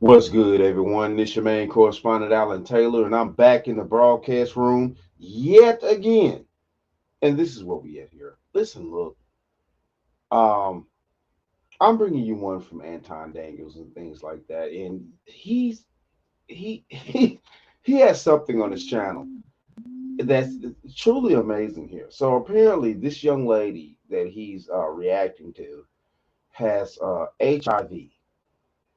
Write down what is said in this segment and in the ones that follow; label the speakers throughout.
Speaker 1: What's good, everyone? This your main correspondent, Alan Taylor, and I'm back in the broadcast room yet again. And this is what we at here. Listen, look, um, I'm bringing you one from Anton Daniels and things like that, and he has something on his channel that's truly amazing here. So apparently, this young lady that he's reacting to has HIV,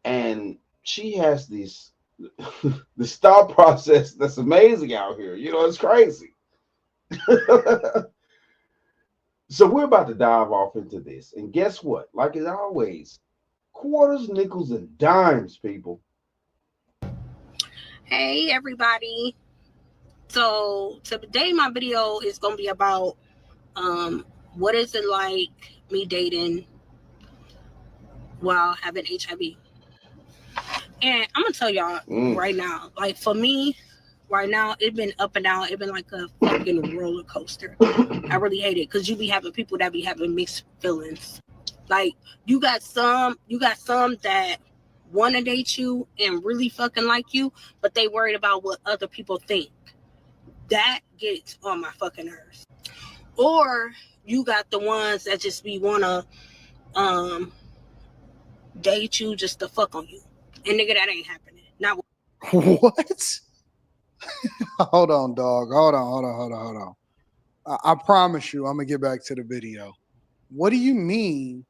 Speaker 1: and she has this the thought process that's amazing out here. It's crazy. So we're about to dive off into this, and guess what? Like it always, quarters, nickels, and dimes, people.
Speaker 2: Hey everybody. So today my video is gonna be about what is it like me dating while having HIV. And I'm gonna tell y'all
Speaker 1: Mm.
Speaker 2: right now, like for me, right now, it's been up and down. It's been like a fucking roller coaster. I really hate it because you be having people that be having mixed feelings. Like you got some that want to date you and really fucking like you, but they worried about what other people think. That gets on my fucking nerves. Or you got the ones that just be wanna um date you just to fuck on you. And nigga, that ain't happening. Not
Speaker 3: What? Hold on, dog. Hold on. I promise you, I'm gonna get back to the video. What do you mean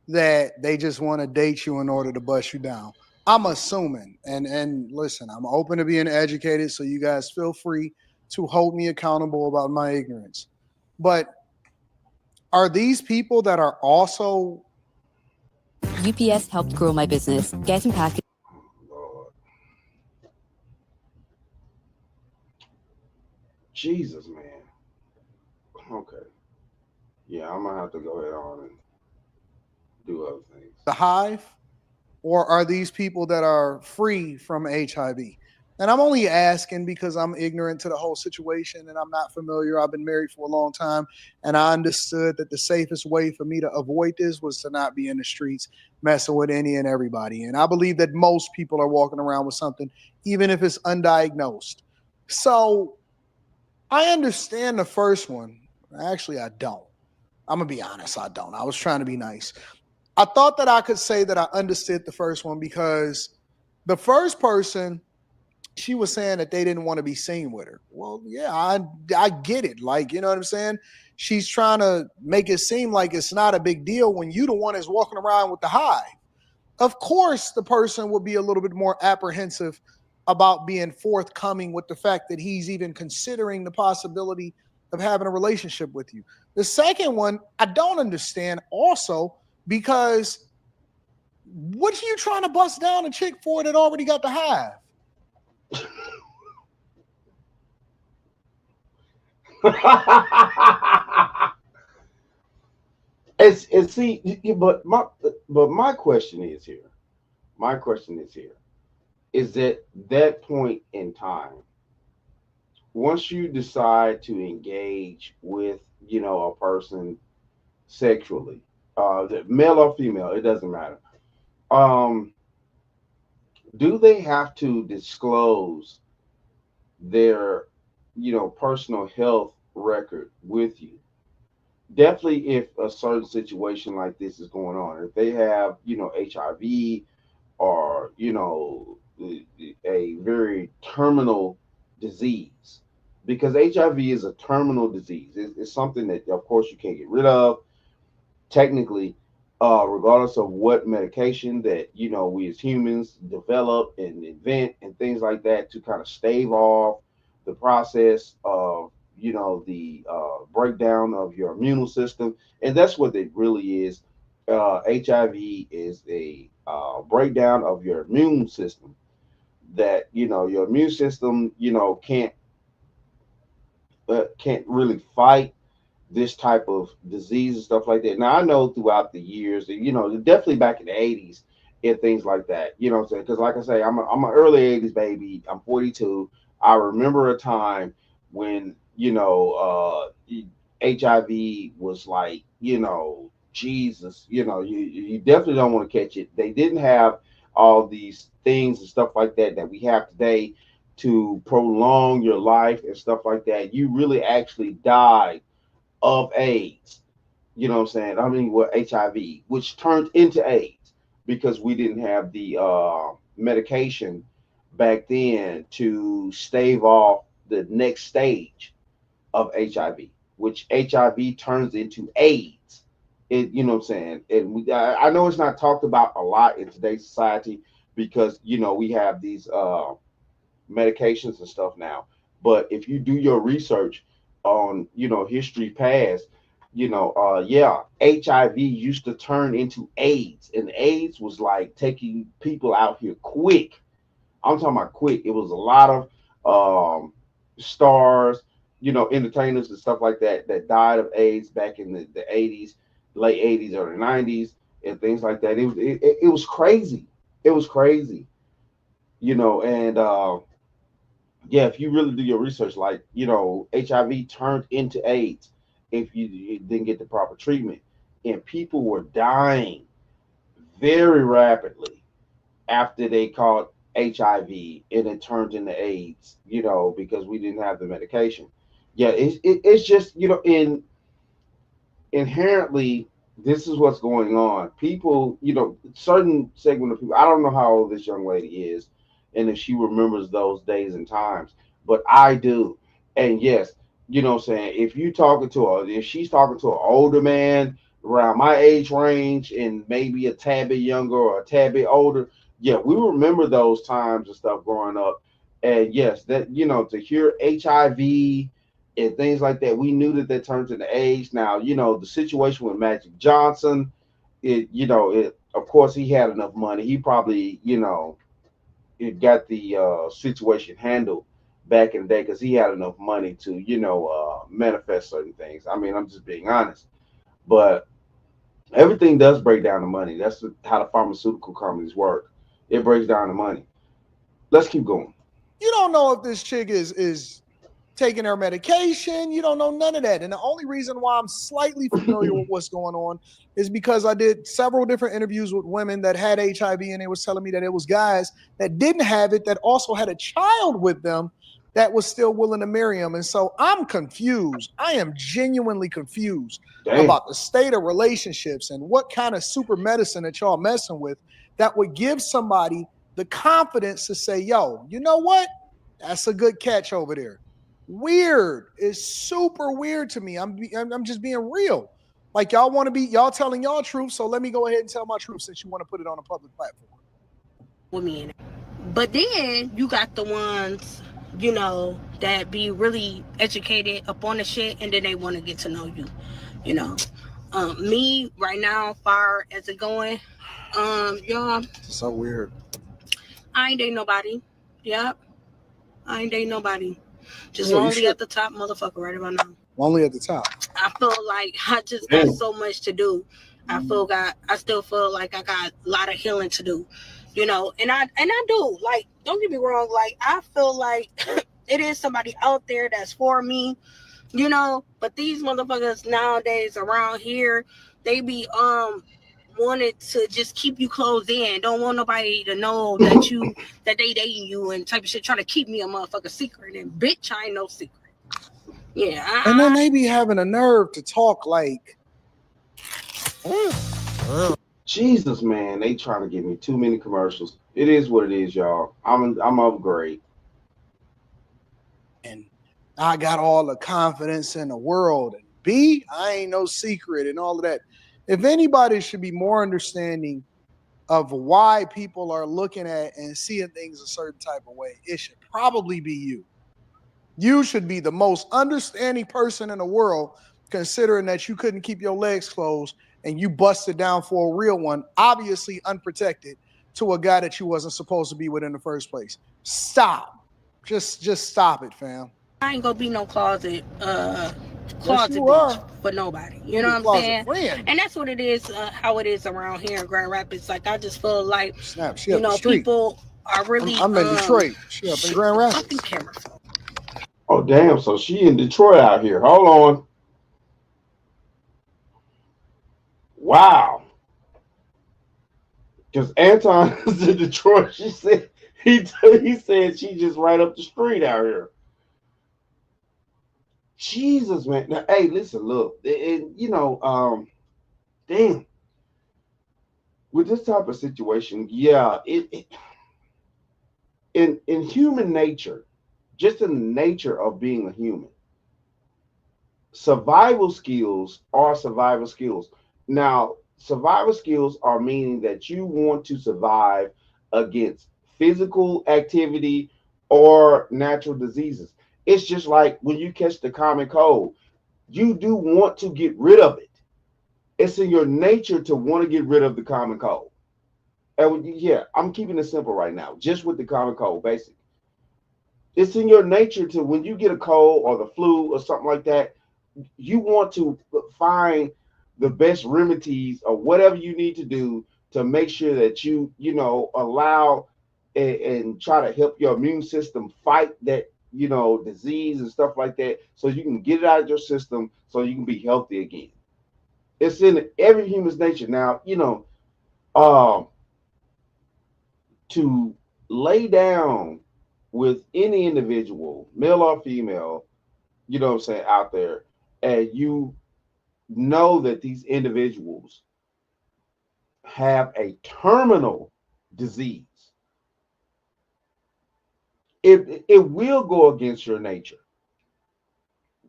Speaker 3: that they just want to date you in order to bust you down? I'm assuming, and listen, I'm open to being educated, so you guys feel free to hold me accountable about my ignorance. But are these people that are also
Speaker 4: UPS helped grow my business, getting packages.
Speaker 1: Lord, Jesus, man. Okay, yeah, I'm gonna have to go ahead on and do other things.
Speaker 3: the hive, or are these people that are free from HIV? And I'm only asking because I'm ignorant to the whole situation and I'm not familiar. I've been married for a long time, and I understood that the safest way for me to avoid this was to not be in the streets messing with any and everybody. And I believe that most people are walking around with something, even if it's undiagnosed. So I understand the first one. Actually, I don't. I'm going to be honest, I don't. I was trying to be nice. I thought that I could say that I understood the first one because the first person, she was saying that they didn't want to be seen with her. Well, yeah, I get it. Like, you know what I'm saying? She's trying to make it seem like it's not a big deal when you the one is walking around with the high. Of course, the person would be a little bit more apprehensive about being forthcoming with the fact that he's even considering the possibility of having a relationship with you. The second one, I don't understand also because what are you trying to bust down a chick for that already got the hive?
Speaker 1: It's see, but my question is here. My question is here. Is that point in time, once you decide to engage with a person sexually, male or female, it doesn't matter. Um, do they have to disclose their personal health record with you? Definitely, if a certain situation like this is going on, if they have HIV, or a very terminal disease, because HIV is a terminal disease. It's something that of course you can't get rid of technically, regardless of what medication that we as humans develop and invent and things like that to kind of stave off the process of the breakdown of your immune system. And that's what it really is. HIV is a breakdown of your immune system, that your immune system can't really fight this type of disease and stuff like that. Now I know throughout the years, definitely back in the '80s and things like that. You know what I'm saying? Because like I say, I'm an early '80s baby. I'm 42. I remember a time when HIV was like Jesus. You definitely don't want to catch it. They didn't have all these things and stuff like that that we have today to prolong your life and stuff like that, you really actually died of AIDS. You know what I'm saying? I mean, what HIV, which turned into AIDS because we didn't have the medication back then to stave off the next stage of HIV, which HIV turns into AIDS. It, you know what I'm saying? And I know it's not talked about a lot in today's society because we have these medications and stuff now. But if you do your research on history past, yeah, HIV used to turn into AIDS, and AIDS was like taking people out here quick. I'm talking about quick. It was a lot of stars, entertainers and stuff like that that died of AIDS back in the 80s, late 80s or the 90s, and things like that. It was crazy. It was crazy, and yeah, if you really do your research, like HIV turned into AIDS if you didn't get the proper treatment, and people were dying very rapidly after they caught HIV and it turned into AIDS, because we didn't have the medication. Yeah, it's just inherently this is what's going on. People, certain segment of people. I don't know how old this young lady is, and if she remembers those days and times, but I do. And yes, what I'm saying, if she's talking to an older man around my age range and maybe a tad bit younger or a tad bit older, yeah, we remember those times and stuff growing up. And yes, that to hear HIV and things like that. We knew that turned into AIDS. Now, the situation with Magic Johnson, of course he had enough money. He probably, it got the situation handled back in the day because he had enough money to, manifest certain things. I mean, I'm just being honest. But everything does break down to money. That's how the pharmaceutical companies work. It breaks down to money. Let's keep going.
Speaker 3: You don't know if this chick is taking her medication. You don't know none of that. And the only reason why I'm slightly familiar with what's going on is because I did several different interviews with women that had HIV, and they was telling me that it was guys that didn't have it that also had a child with them that was still willing to marry him. And so I'm confused. I am genuinely confused about the state of relationships and what kind of super medicine that y'all messing with that would give somebody the confidence to say, yo, you know what? That's a good catch over there. Weird. It's super weird to me. I'm just being real. Like y'all telling y'all truth, so let me go ahead and tell my truth since you want to put it on a public platform.
Speaker 2: With me in it. But then you got the ones, that be really educated up on the shit and then they want to get to know you. Me right now, far as it going, y'all.
Speaker 3: So weird.
Speaker 2: I ain't dating nobody. Yep. I ain't dating nobody. Just lonely at the top, motherfucker, right about now.
Speaker 3: Lonely at the top.
Speaker 2: I feel like I just got so much to do. I still feel like I got a lot of healing to do. And I do. Like, don't get me wrong, like I feel like it is somebody out there that's for me, but these motherfuckers nowadays around here, they be wanted to just keep you closed in. Don't want nobody to know that they dating you and type of shit, trying to keep me a motherfucking secret. And bitch, I ain't no secret. Yeah.
Speaker 3: And then they be having a nerve to talk like
Speaker 1: Jesus, man, they trying to give me too many commercials. It is what it is, y'all. I'm upgrade.
Speaker 3: And I got all the confidence in the world. And B, I ain't no secret and all of that. If anybody should be more understanding of why people are looking at and seeing things a certain type of way, it should probably be you. You should be the most understanding person in the world, considering that you couldn't keep your legs closed and you busted down for a real one, obviously unprotected, to a guy that you wasn't supposed to be with in the first place. Stop. Just stop it, fam.
Speaker 2: I ain't gonna be no closet bitch for nobody. You know what I'm saying?
Speaker 3: Friend.
Speaker 2: And that's what it is, how it is around here in Grand Rapids. Like, I just feel like,
Speaker 3: people
Speaker 2: are really...
Speaker 3: I'm in Detroit. She up in Grand Rapids.
Speaker 2: Fucking camera phone.
Speaker 1: Oh, damn. So she in Detroit out here. Hold on. Wow. Because Anton is in Detroit. She said he said she just right up the street out here. Jesus, man. Now, hey, listen, look, and damn, with this type of situation, yeah, in human nature, just in the nature of being a human, survival skills are survival skills. Now, survival skills are meaning that you want to survive against physical activity or natural diseases. It's just like when you catch the common cold, you do want to get rid of it. It's in your nature to want to get rid of the common cold. And yeah, I'm keeping it simple right now, just with the common cold, basically. It's in your nature to, when you get a cold or the flu or something like that, you want to find the best remedies or whatever you need to do to make sure that you allow and try to help your immune system fight that disease and stuff like that, so you can get it out of your system so you can be healthy again. It's in every human's nature. Now, um to lay down with any individual, male or female, what I'm saying, out there, and you know that these individuals have a terminal disease, it will go against your nature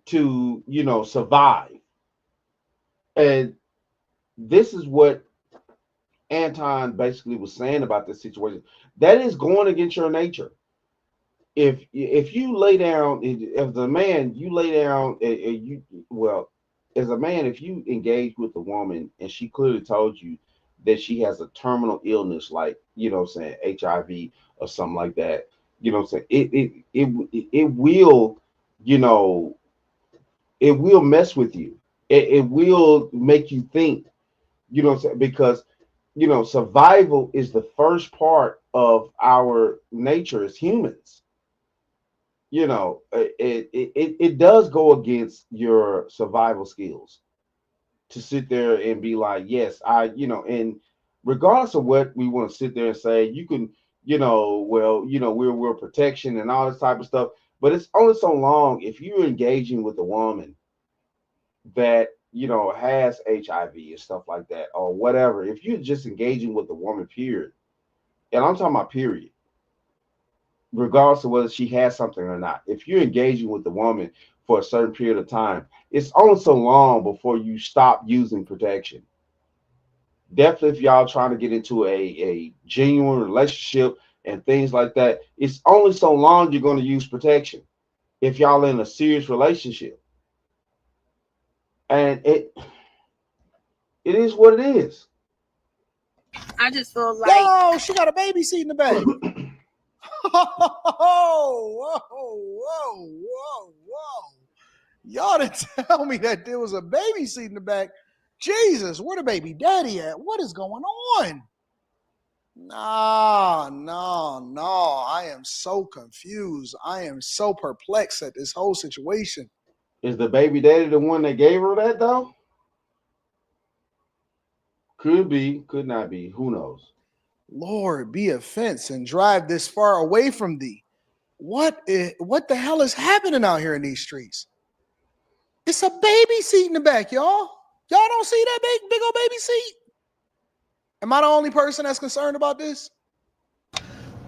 Speaker 1: to, survive. And this is what Anton basically was saying about this situation. That is going against your nature. If you lay down, as a man, you lay down, as a man, if you engage with a woman and she clearly told you that she has a terminal illness, like, saying HIV or something like that, I'm saying, it will, you know, it will mess with you. It will make you think, what I'm saying, because survival is the first part of our nature as humans. It does go against your survival skills to sit there and be like, yes, and regardless of what we want to sit there and say, you can, we're protection and all this type of stuff, but it's only so long if you're engaging with a woman that, has HIV and stuff like that, or whatever. If you're just engaging with a woman, period, and I'm talking about period, regardless of whether she has something or not. If you're engaging with the woman for a certain period of time, it's only so long before you stop using protection. Definitely, if y'all trying to get into a genuine relationship and things like that, it's only so long you're going to use protection if y'all in a serious relationship. And it is what it is.
Speaker 2: I just feel like,
Speaker 3: Yo, she got a baby seat in the back. Whoa, whoa. Y'all didn't tell me that there was a baby seat in the back. Jesus, where the baby daddy at? What is going on? No. I am so confused. I am so perplexed at this whole situation.
Speaker 1: Is the baby daddy the one that gave her that, though? Could be, could not be. Who knows?
Speaker 3: Lord, be a fence and drive this far away from thee. What the hell is happening out here in these streets? It's a baby seat in the back, y'all. Y'all don't see that big old baby seat? Am I the only person that's concerned about this?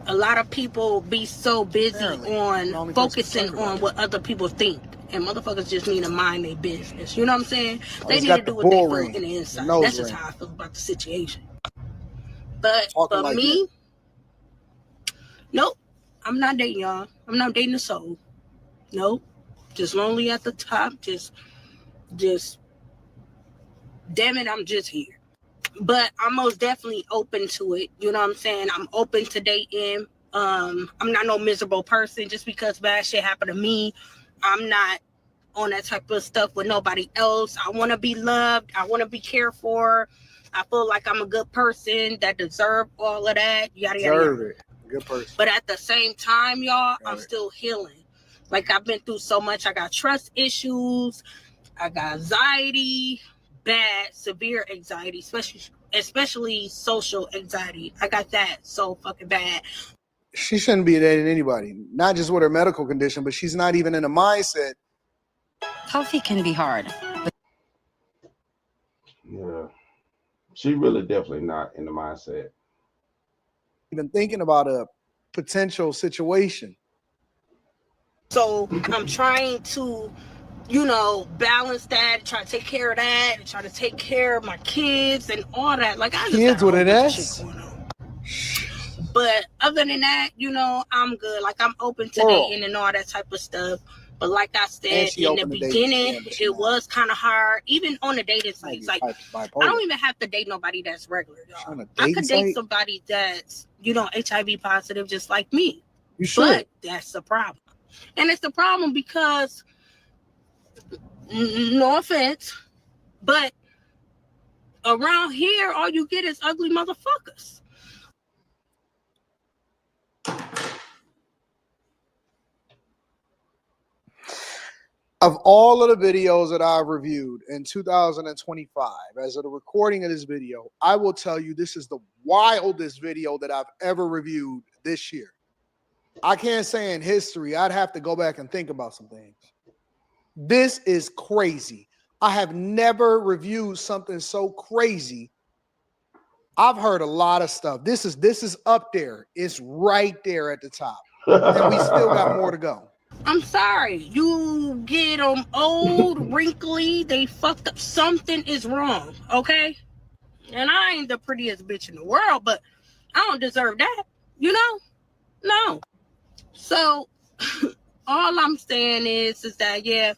Speaker 2: a lot of people be so busy
Speaker 3: Apparently,
Speaker 2: on focusing on what other people think. And motherfuckers just need to mind their business. You know what I'm saying? They need to do what they feel in the inside. That's just how I feel about the situation. But for me, nope. I'm not dating y'all. I'm not dating a soul. Nope. Just lonely at the top. Just damn it, I'm just here. But I'm most definitely open to it. You know what I'm saying? I'm open to dating. I'm not no miserable person. Just because bad shit happened to me, I'm not on that type of stuff with nobody else. I want to be loved. I want to be cared for. I feel like I'm a good person that deserve all of that. Yada, yada, yada.
Speaker 3: Good person.
Speaker 2: But at the same time, y'all, I'm still healing. Like, I've been through so much. I got trust issues. I got anxiety, bad, severe anxiety, especially social anxiety. I got that so fucking bad.
Speaker 3: She shouldn't be dating anybody, not just with her medical condition, but she's not even in a mindset.
Speaker 4: Coffee can be hard.
Speaker 1: Yeah. She really definitely not in the mindset.
Speaker 3: Even thinking about a potential situation.
Speaker 2: So I'm trying to, balance that, try to take care of that, and try to take care of my kids and all that. Like, I just
Speaker 3: Kids
Speaker 2: got
Speaker 3: with
Speaker 2: a
Speaker 3: an
Speaker 2: whole bunch of
Speaker 3: S?
Speaker 2: shit going on. But other than that, I'm good. Like, I'm open to
Speaker 3: Plural.
Speaker 2: dating and all that type of stuff. But like I
Speaker 3: And
Speaker 2: said,
Speaker 3: she
Speaker 2: in the
Speaker 3: open to dating
Speaker 2: beginning,
Speaker 3: again, but she
Speaker 2: it
Speaker 3: not.
Speaker 2: was kind of hard. Even on the dating sites. Like, I don't even have to date nobody that's regular,
Speaker 3: On
Speaker 2: y'all.
Speaker 3: a
Speaker 2: I could
Speaker 3: dating
Speaker 2: date
Speaker 3: site?
Speaker 2: somebody that's, HIV positive just like me.
Speaker 3: You should.
Speaker 2: But that's the problem. And it's the problem because, no offense, but around here, all you get is ugly motherfuckers.
Speaker 3: Of all of the videos that I've reviewed in 2025, as of the recording of this video, I will tell you this is the wildest video that I've ever reviewed this year. I can't say in history. I'd have to go back and think about some things. This is crazy. I have never reviewed something so crazy. I've heard a lot of stuff. This is up there. It's right there at the top. And we still got more to go.
Speaker 2: I'm sorry. You get them old, wrinkly, they fucked up. Something is wrong, okay? And I ain't the prettiest bitch in the world, but I don't deserve that, No. So, all I'm saying is that, yeah,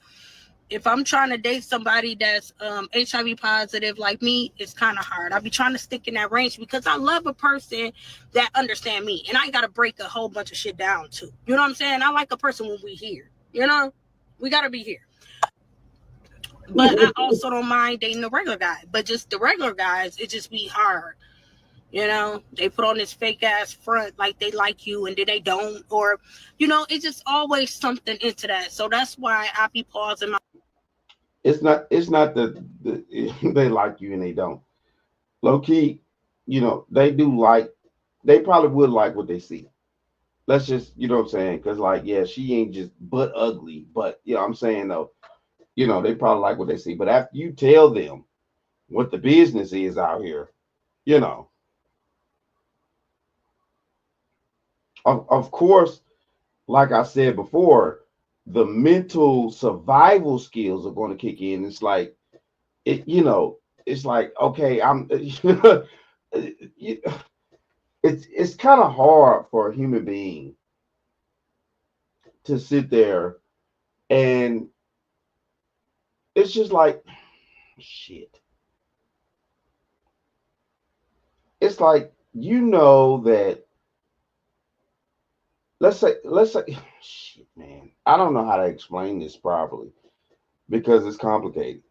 Speaker 2: if I'm trying to date somebody that's HIV positive like me, it's kind of hard. I'll be trying to stick in that range because I love a person that understand me. And I got to break a whole bunch of shit down too. You know what I'm saying? I like a person when we here. We got to be here. But I also don't mind dating the regular guy. But just the regular guys, it just be hard. They put on this fake ass front like they like you and then they don't. Or, it's just always something into that. So that's why I be pausing my.
Speaker 1: It's not that they like you and they don't. Low key, they do like, they probably would like what they see. Let's just, you know what I'm saying? Because, like, yeah, she ain't just butt ugly, but, I'm saying, though, they probably like what they see. But after you tell them what the business is out here, of course, like I said before, the mental survival skills are going to kick in. It's like, it's like, okay, it's kind of hard for a human being to sit there and it's just like, shit. It's like, that, let's say, shit, man, I don't know how to explain this properly because it's complicated.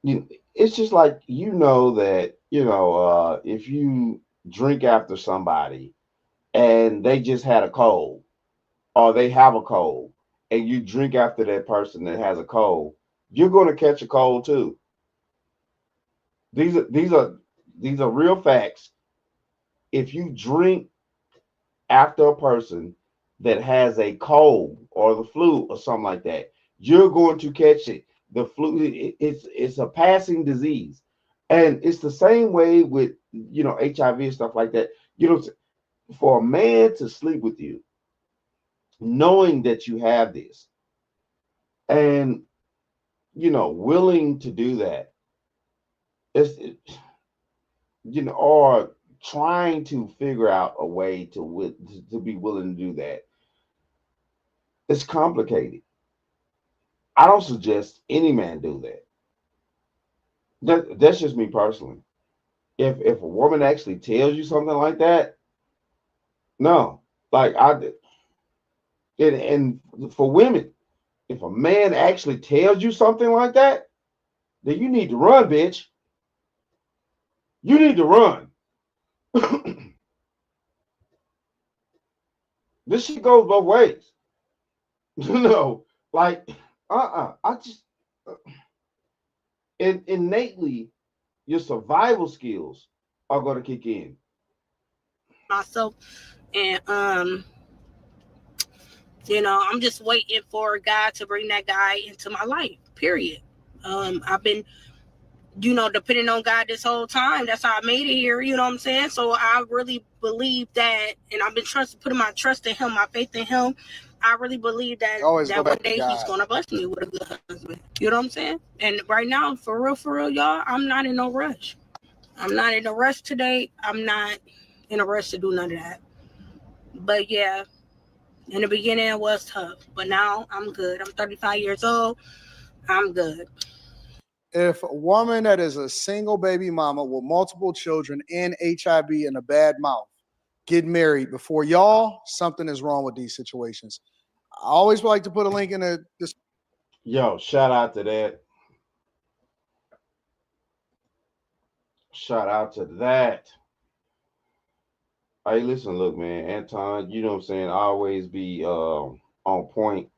Speaker 1: It's just like, that, if you drink after somebody and they just had a cold or they have a cold and you drink after that person that has a cold, you're going to catch a cold too. These are real facts. If you drink after a person that has a cold or the flu or something like that, you're going to catch it. The flu, it's a passing disease, and it's the same way with HIV and stuff like that. For a man to sleep with you, knowing that you have this, and willing to do that, or trying to figure out a way to be willing to do that. It's complicated. I don't suggest any man do that. That's just me personally. If a woman actually tells you something like that, no. Like I did. And for women, if a man actually tells you something like that, then you need to run, bitch. You need to run. This shit goes both ways. Like, I just innately, your survival skills are going to kick in.
Speaker 2: Myself, and I'm just waiting for God to bring that guy into my life. Period. I've been, depending on God this whole time. That's how I made it here. You know what I'm saying? So I really believe that, and I've been putting my trust in Him, my faith in Him. I really believe that
Speaker 3: Always go
Speaker 2: one
Speaker 3: back to
Speaker 2: day He's
Speaker 3: God.
Speaker 2: gonna bless me with a good husband. You know what I'm saying? And right now, for real, y'all, I'm not in no rush. I'm not in a rush today. I'm not in a rush to do none of that. But yeah, in the beginning it was tough, but now I'm good. I'm 35 years old. I'm good.
Speaker 3: If a woman that is a single baby mama with multiple children and HIV and a bad mouth get married before y'all, something is wrong with these situations. I always like to put a link in the description.
Speaker 1: Yo, shout out to that. Shout out to that. Hey, listen, look, man, Anton, you know what I'm saying, always be on point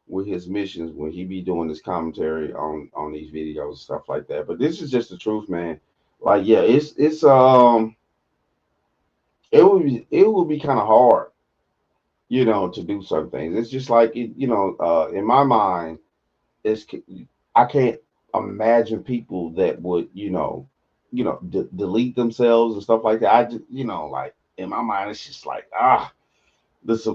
Speaker 1: with his missions when he be doing this commentary on these videos and stuff like that. But this is just the truth, man. Like, yeah, it's it would be kind of hard, to do certain things. It's just like in my mind, it's I can't imagine people that would delete themselves and stuff like that. I just like in my mind, it's just like this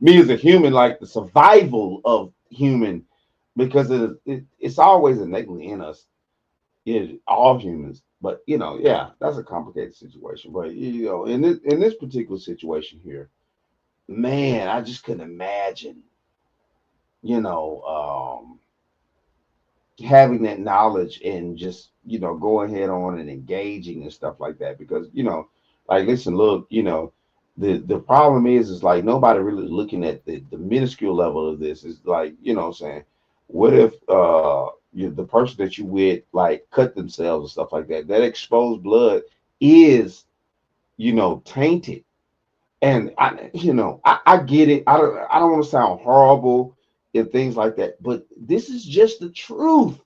Speaker 1: me as a human, like the survival of human, because it's always innately in us, all humans. But yeah, that's a complicated situation. But in this particular situation here, man, I just couldn't imagine, you know, having that knowledge and just going head on and engaging and stuff like that, because like, listen, look, the problem is like nobody really looking at the minuscule level of this. Is like, what I'm saying, what if the person that you with like cut themselves and stuff like that, that exposed blood is tainted. And I get it. I don't want to sound horrible and things like that, but this is just the truth.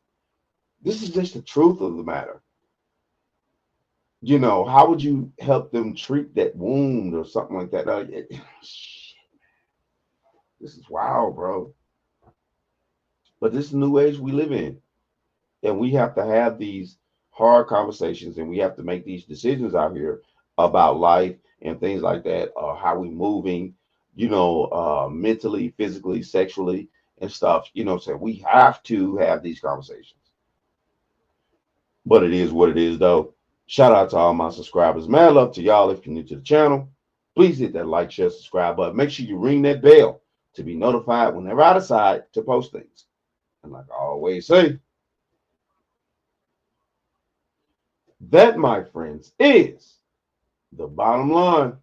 Speaker 1: This is just the truth of the matter. How would you help them treat that wound or something like that? Shit, this is wild, bro. But this is the new age we live in, and we have to have these hard conversations, and we have to make these decisions out here about life and things like that. How we moving, mentally, physically, sexually, and stuff. So we have to have these conversations. But it is what it is, though. Shout out to all my subscribers. Man, love to y'all. If you're new to the channel, please hit that like, share, subscribe button. Make sure you ring that bell to be notified whenever I decide to post things. And like I always say, that, my friends, is the bottom line.